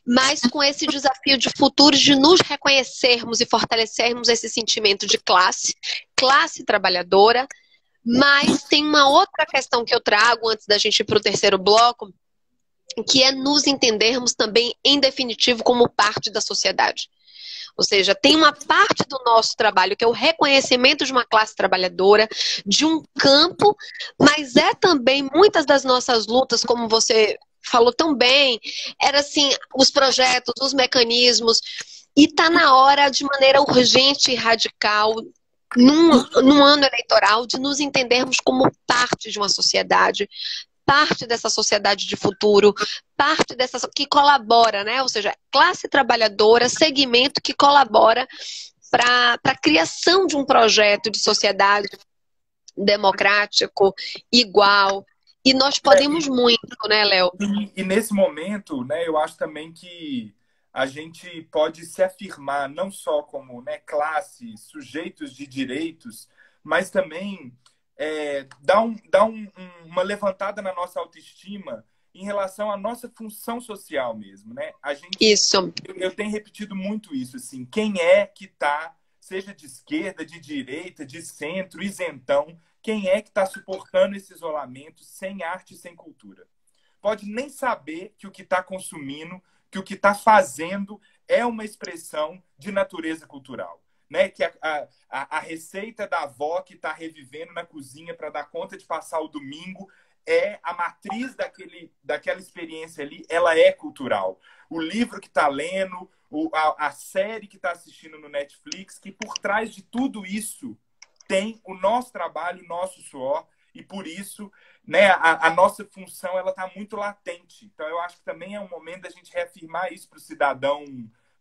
Mas com esse desafio de futuro, de nos reconhecermos e fortalecermos esse sentimento de classe trabalhadora. Mas tem uma outra questão que eu trago antes da gente ir para o terceiro bloco, que é nos entendermos também, em definitivo, como parte da sociedade. Ou seja, tem uma parte do nosso trabalho que é o reconhecimento de uma classe trabalhadora, de um campo, mas é também muitas das nossas lutas, como você falou tão bem, era assim, os projetos, os mecanismos, e está na hora, de maneira urgente e radical, num ano eleitoral, de nos entendermos como parte de uma sociedade, parte dessa sociedade de futuro, parte dessa que colabora, né? Ou seja, classe trabalhadora, segmento que colabora para a criação de um projeto de sociedade democrático, igual. E nós podemos muito, né, Léo? E nesse momento, né, eu acho também que a gente pode se afirmar não só como, né, classe, sujeitos de direitos, mas também dar uma levantada na nossa autoestima em relação à nossa função social mesmo, né? Isso. Eu tenho repetido muito isso, assim, quem é que está, seja de esquerda, de direita, de centro, isentão, quem é que está suportando esse isolamento sem arte e sem cultura? Pode nem saber que o que está consumindo, que o que está fazendo é uma expressão de natureza cultural. Né? Que a receita da avó que está revivendo na cozinha para dar conta de passar o domingo a matriz daquela experiência ali, ela é cultural. O livro que está lendo, a série que está assistindo no Netflix, que por trás de tudo isso tem o nosso trabalho, o nosso suor, e por isso, né, a nossa função ela está muito latente. Então, eu acho que também é um momento da gente reafirmar isso para o cidadão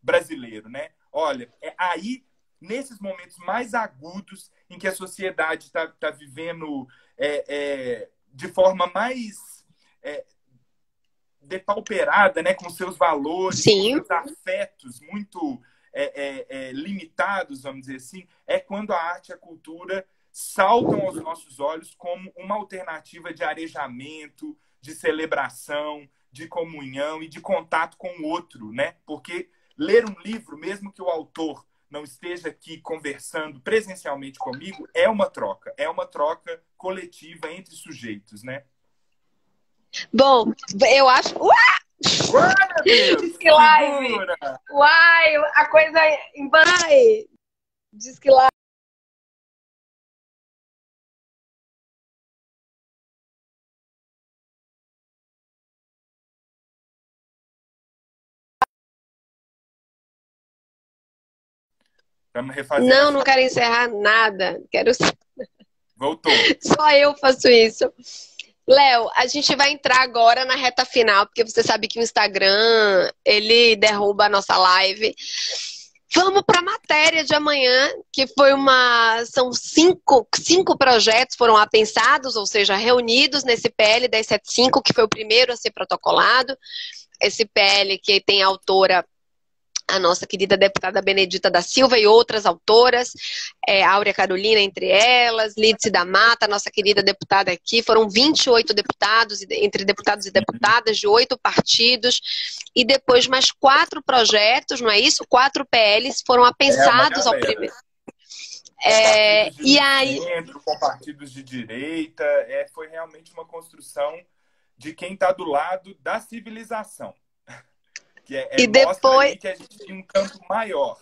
brasileiro, né? Olha, é aí, nesses momentos mais agudos em que a sociedade está vivendo de forma mais depauperada, né, com seus valores, com Sim. seus afetos muito limitados, vamos dizer assim, é quando a arte e a cultura saltam aos nossos olhos como uma alternativa de arejamento, de celebração, de comunhão e de contato com o outro, né? Porque ler um livro, mesmo que o autor não esteja aqui conversando presencialmente comigo, é uma troca coletiva entre sujeitos, né? Bom, eu acho. Glória a Deus! Que live! Segura! Uai, a coisa vai! Diz que live. Estamos refazendo Não, a não quero encerrar nada. Quero. Voltou. Só eu faço isso. Léo, a gente vai entrar agora na reta final, porque você sabe que o Instagram, ele derruba a nossa live. Vamos para a matéria de amanhã, que foi são cinco projetos foram apensados, ou seja, reunidos nesse PL 1075, que foi o primeiro a ser protocolado. Esse PL que tem a autora a nossa querida deputada Benedita da Silva e outras autoras, Áurea Carolina entre elas, Lídice da Mata, nossa querida deputada aqui, foram 28 deputados, entre deputados e deputadas, de 8 partidos, e depois mais 4 projetos, não é isso? 4 PLs foram apensados ao primeiro. E aí, centro, com partidos de direita, foi realmente uma construção de quem está do lado da civilização. E depois que a gente tem um campo maior.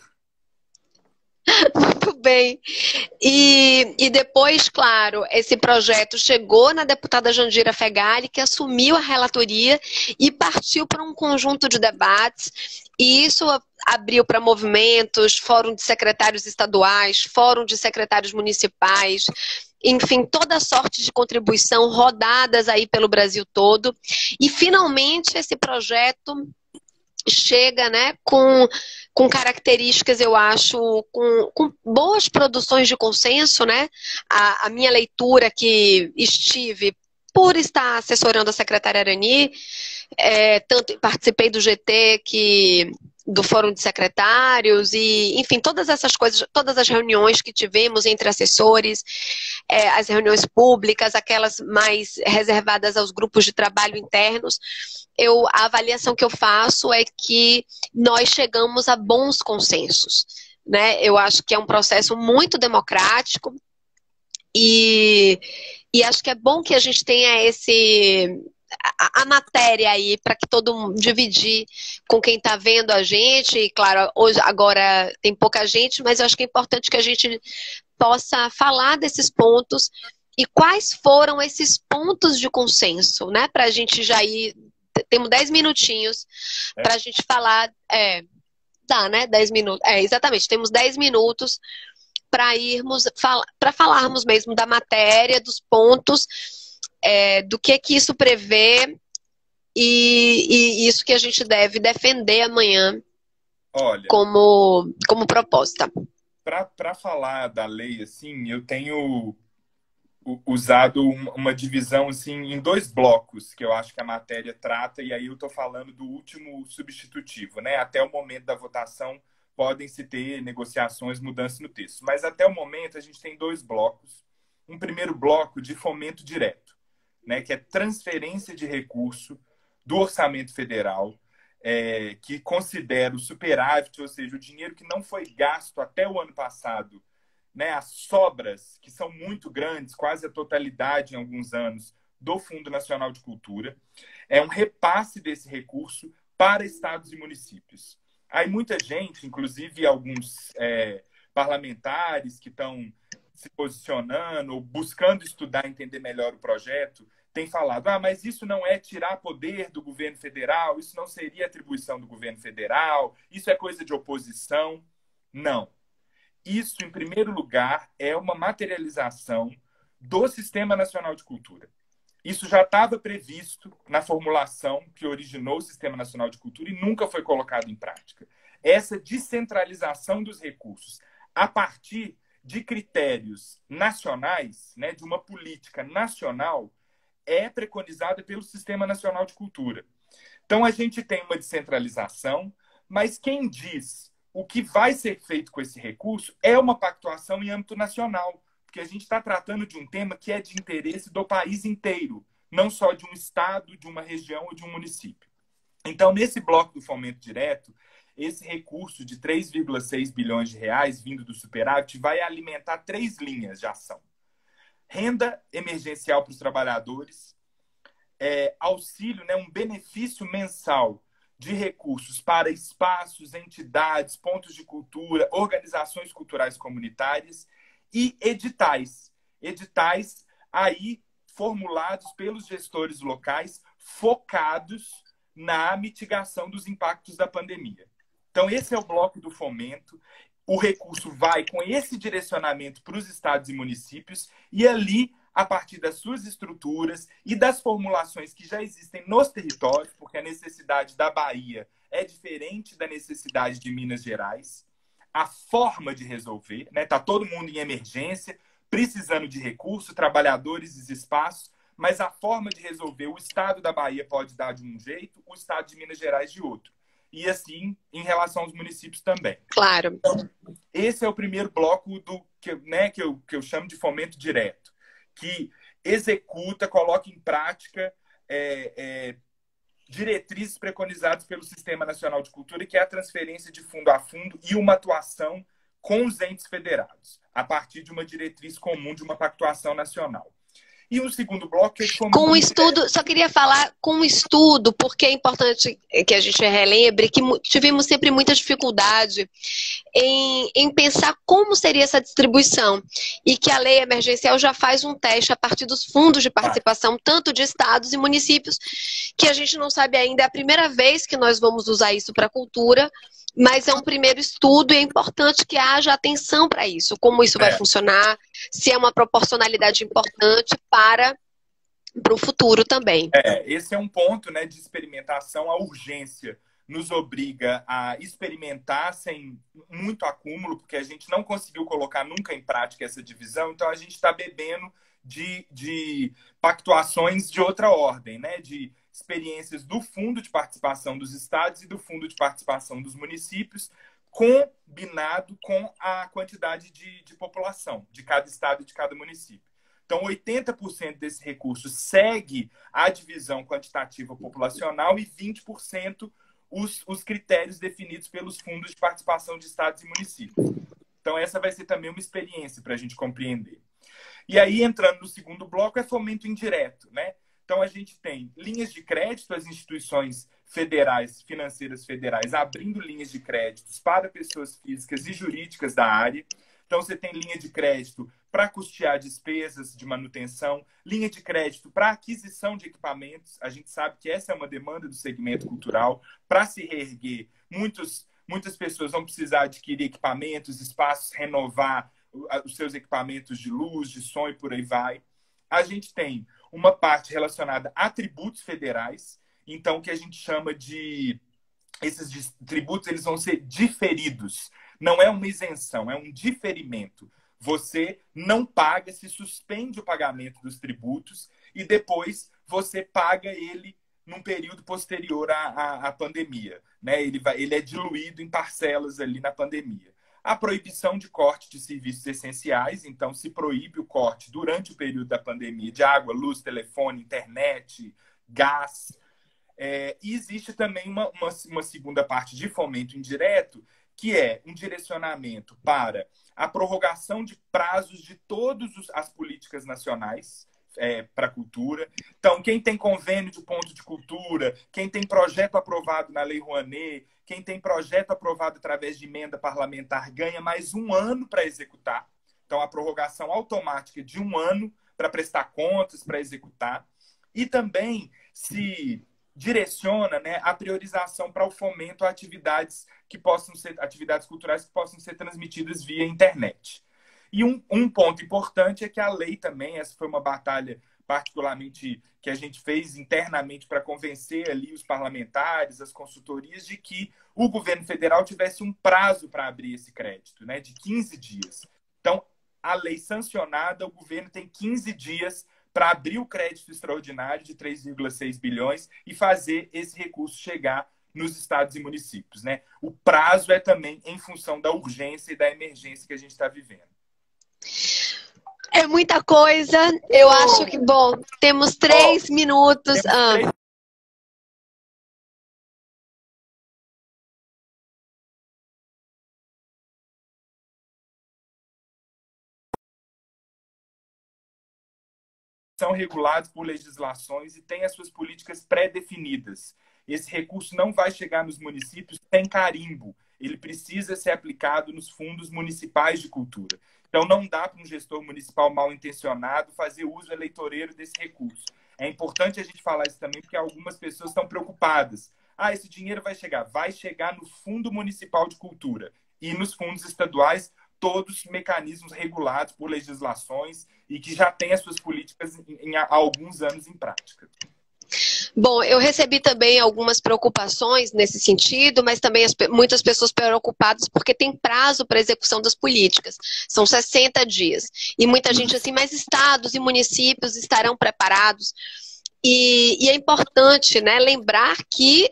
Muito bem. E depois, claro, esse projeto chegou na deputada Jandira Fegali, que assumiu a relatoria e partiu para um conjunto de debates. E isso abriu para movimentos, fórum de secretários estaduais, fórum de secretários municipais, enfim, toda sorte de contribuição rodadas aí pelo Brasil todo. E finalmente esse projeto chega, né, com características, eu acho, com boas produções de consenso, né? A minha leitura que estive por estar assessorando a secretária Arani, tanto participei do GT do Fórum de Secretários e, enfim, todas essas coisas, todas as reuniões que tivemos entre assessores, as reuniões públicas, aquelas mais reservadas aos grupos de trabalho internos, a avaliação que eu faço é que nós chegamos a bons consensos, né? Eu acho que é um processo muito democrático e acho que é bom que a gente tenha a matéria aí para que todo mundo dividir com quem está vendo a gente. E claro, agora tem pouca gente, mas eu acho que é importante que a gente possa falar desses pontos e quais foram esses pontos de consenso, né? Para a gente já ir. Temos 10 minutinhos para a gente falar. Dá, né? 10 minutos. Exatamente, temos 10 minutos para falarmos mesmo da matéria, dos pontos, do que isso prevê e isso que a gente deve defender amanhã. Olha, como proposta. Para falar da lei, assim, eu tenho usado uma divisão assim, em 2 blocos que eu acho que a matéria trata, e aí eu estou falando do último substitutivo, né? Até o momento da votação podem-se ter negociações, mudanças no texto. Mas até o momento a gente tem 2 blocos. Um primeiro bloco de fomento direto, né? Que é transferência de recurso do orçamento federal, que considera o superávit, ou seja, o dinheiro que não foi gasto até o ano passado, né, as sobras, que são muito grandes, quase a totalidade em alguns anos, do Fundo Nacional de Cultura, é um repasse desse recurso para estados e municípios. Aí muita gente, inclusive alguns parlamentares que estão se posicionando ou buscando estudar, entender melhor o projeto, tem falado, ah, mas isso não é tirar poder do governo federal, isso não seria atribuição do governo federal, isso é coisa de oposição. Não. Isso, em primeiro lugar, é uma materialização do Sistema Nacional de Cultura. Isso já estava previsto na formulação que originou o Sistema Nacional de Cultura e nunca foi colocado em prática. Essa descentralização dos recursos a partir de critérios nacionais, né, de uma política nacional, é preconizada pelo Sistema Nacional de Cultura. Então, a gente tem uma descentralização, mas quem diz o que vai ser feito com esse recurso é uma pactuação em âmbito nacional, porque a gente está tratando de um tema que é de interesse do país inteiro, não só de um estado, de uma região ou de um município. Então, nesse bloco do fomento direto, esse recurso de 3,6 bilhões de reais vindo do superávit vai alimentar 3 linhas de ação. Renda emergencial para os trabalhadores, auxílio, né, um benefício mensal de recursos para espaços, entidades, pontos de cultura, organizações culturais comunitárias e editais. Editais aí formulados pelos gestores locais, focados na mitigação dos impactos da pandemia. Então, esse é o bloco do fomento. O recurso vai com esse direcionamento para os estados e municípios e ali, a partir das suas estruturas e das formulações que já existem nos territórios, porque a necessidade da Bahia é diferente da necessidade de Minas Gerais, a forma de resolver, né? Tá todo mundo em emergência, precisando de recurso, trabalhadores e espaços, mas a forma de resolver, o estado da Bahia pode dar de um jeito, o estado de Minas Gerais de outro. E assim, em relação aos municípios também. Claro. Então, esse é o primeiro bloco que eu chamo de fomento direto, que executa, coloca em prática diretrizes preconizadas pelo Sistema Nacional de Cultura, que é a transferência de fundo a fundo e uma atuação com os entes federados, a partir de uma diretriz comum de uma pactuação nacional. E o segundo bloco é com o estudo, só queria falar com o estudo, porque é importante que a gente relembre que tivemos sempre muita dificuldade em pensar como seria essa distribuição e que a lei emergencial já faz um teste a partir dos fundos de participação, tanto de estados e municípios, que a gente não sabe ainda, é a primeira vez que nós vamos usar isso para a cultura, mas é um primeiro estudo e é importante que haja atenção para isso, como isso vai funcionar, se é uma proporcionalidade importante para o futuro também. Esse é um ponto, né, de experimentação. A urgência nos obriga a experimentar sem muito acúmulo, porque a gente não conseguiu colocar nunca em prática essa divisão, então a gente está bebendo de pactuações de outra ordem, né, de experiências do Fundo de Participação dos Estados e do Fundo de Participação dos Municípios, combinado com a quantidade de população de cada estado e de cada município. Então, 80% desse recurso segue a divisão quantitativa populacional e 20% os critérios definidos pelos fundos de participação de estados e municípios. Então, essa vai ser também uma experiência para a gente compreender. E aí, entrando no segundo bloco, é fomento indireto, né? Então, a gente tem linhas de crédito, as instituições federais, financeiras federais, abrindo linhas de créditos para pessoas físicas e jurídicas da área. Então, você tem linha de crédito para custear despesas de manutenção, linha de crédito para aquisição de equipamentos. A gente sabe que essa é uma demanda do segmento cultural. Para se reerguer, muitas pessoas vão precisar adquirir equipamentos, espaços, renovar os seus equipamentos de luz, de som e por aí vai. A gente tem uma parte relacionada a tributos federais, então o que a gente chama de... Esses tributos eles vão ser diferidos. Não é uma isenção, é um diferimento. Você não paga, se suspende o pagamento dos tributos e depois você paga ele num período posterior à pandemia, né? Ele é diluído em parcelas ali na pandemia. A proibição de corte de serviços essenciais, então se proíbe o corte durante o período da pandemia de água, luz, telefone, internet, gás. E existe também uma segunda parte de fomento indireto, que é um direcionamento para a prorrogação de prazos de todas as políticas nacionais para a cultura. Então, quem tem convênio de ponto de cultura, quem tem projeto aprovado na Lei Rouanet, quem tem projeto aprovado através de emenda parlamentar, ganha mais 1 ano para executar. Então, a prorrogação automática de 1 ano para prestar contas, para executar. e também se direciona, né, a priorização para o fomento a atividades atividades culturais que possam ser transmitidas via internet. E um ponto importante é que a lei também, essa foi uma batalha particularmente que a gente fez internamente para convencer ali os parlamentares, as consultorias, de que o governo federal tivesse um prazo para abrir esse crédito, né, de 15 dias. Então, a lei sancionada, o governo tem 15 dias para abrir o crédito extraordinário de 3,6 bilhões e fazer esse recurso chegar nos estados e municípios, né? O prazo é também em função da urgência e da emergência que a gente está vivendo. É muita coisa. Eu acho que, bom, temos 3 minutos. São regulados por legislações e têm as suas políticas pré-definidas. Esse recurso não vai chegar nos municípios sem carimbo. Ele precisa ser aplicado nos fundos municipais de cultura. Então, não dá para um gestor municipal mal intencionado fazer uso eleitoreiro desse recurso. É importante a gente falar isso também, porque algumas pessoas estão preocupadas. Ah, esse dinheiro vai chegar. Vai chegar no Fundo Municipal de Cultura e nos fundos estaduais, todos mecanismos regulados por legislações e que já têm as suas políticas há alguns anos em prática. Bom, eu recebi também algumas preocupações nesse sentido, mas também muitas pessoas preocupadas porque tem prazo para execução das políticas. São 60 dias. E muita gente assim, mas estados e municípios estarão preparados. E é importante, né, lembrar que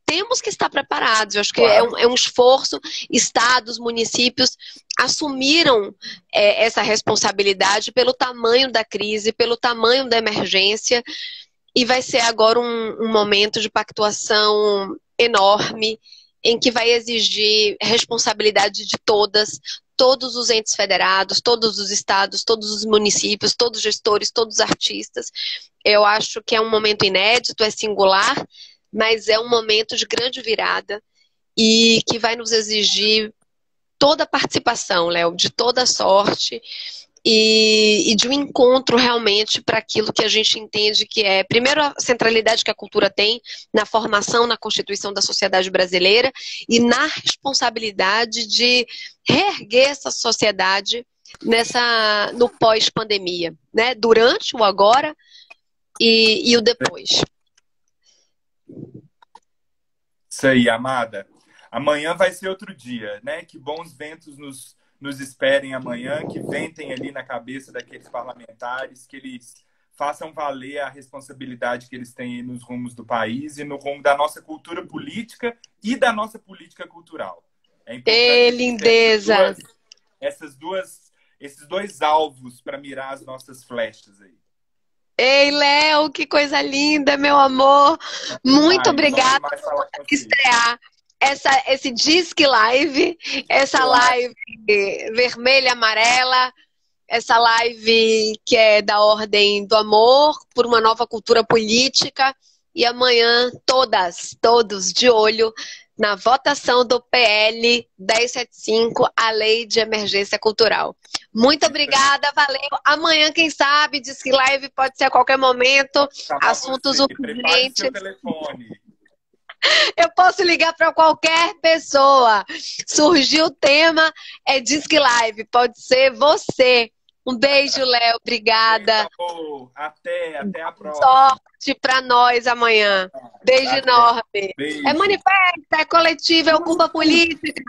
temos que estar preparados. Eu acho que é um esforço. Estados, municípios assumiram essa responsabilidade pelo tamanho da crise, pelo tamanho da emergência. E vai ser agora um momento de pactuação enorme, em que vai exigir responsabilidade de todos os entes federados, todos os estados, todos os municípios, todos os gestores, todos os artistas. Eu acho que é um momento inédito, é singular, mas é um momento de grande virada e que vai nos exigir toda a participação, Léo, de toda a sorte. E de um encontro realmente para aquilo que a gente entende que é, primeiro, a centralidade que a cultura tem na formação, na constituição da sociedade brasileira e na responsabilidade de reerguer essa sociedade no pós-pandemia, né? Durante o agora e o depois. Isso aí, amada. Amanhã vai ser outro dia, né? Que bons ventos nos esperem amanhã, que ventem ali na cabeça daqueles parlamentares, que eles façam valer a responsabilidade que eles têm nos rumos do país e no rumo da nossa cultura política e da nossa política cultural. É importante lindeza! Esses dois alvos para mirar as nossas flechas aí. Ei, Léo, que coisa linda, meu amor! Muito obrigada por estrear esse Disque Live, essa live vermelha, amarela, essa live que é da ordem do amor por uma nova cultura política. E amanhã, todos de olho na votação do PL 1075, a Lei de Emergência Cultural. Muito obrigada, valeu. Amanhã, quem sabe, Disque Live pode ser a qualquer momento. Assuntos urgentes. Seu telefone. Eu posso ligar para qualquer pessoa. Surgiu o tema, é Disque Live. Pode ser você. Um beijo, Léo. Obrigada. Até a próxima. Sorte para nós amanhã. Beijo enorme. Beijo. É manifesta, é coletivo, é ocupa política.